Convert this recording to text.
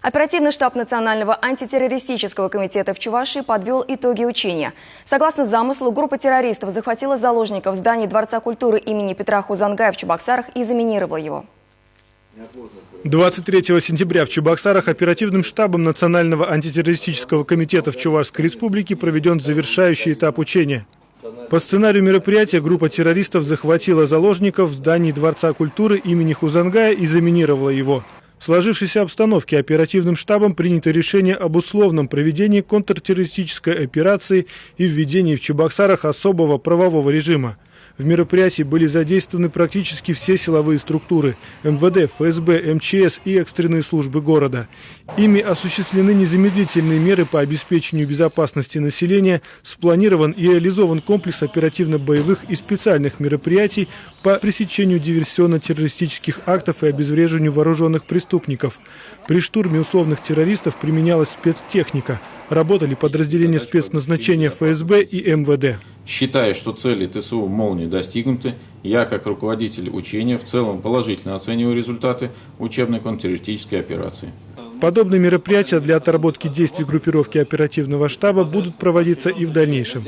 Оперативный штаб Национального антитеррористического комитета в Чувашии подвел итоги учения. Согласно замыслу, группа террористов захватила заложников в здании Дворца культуры имени Петра Хузангая в Чебоксарах и заминировала его. 23 сентября в Чебоксарах оперативным штабом Национального антитеррористического комитета в Чувашской республике проведен завершающий этап учения. По сценарию мероприятия группа террористов захватила заложников в здании Дворца культуры имени Хузангая и заминировала его. В сложившейся обстановке оперативным штабом принято решение об условном проведении контртеррористической операции и введении в Чебоксарах особого правового режима. В мероприятии были задействованы практически все силовые структуры – МВД, ФСБ, МЧС и экстренные службы города. Ими осуществлены незамедлительные меры по обеспечению безопасности населения, спланирован и реализован комплекс оперативно-боевых и специальных мероприятий по пресечению диверсионно-террористических актов и обезвреживанию вооруженных преступников. При штурме условных террористов применялась спецтехника. Работали подразделения спецназначения ФСБ и МВД. Считая, что цели ТСУ «Молнии» достигнуты, я, как руководитель учения, в целом положительно оцениваю результаты учебной контртеррористической операции. Подобные мероприятия для отработки действий группировки оперативного штаба будут проводиться и в дальнейшем.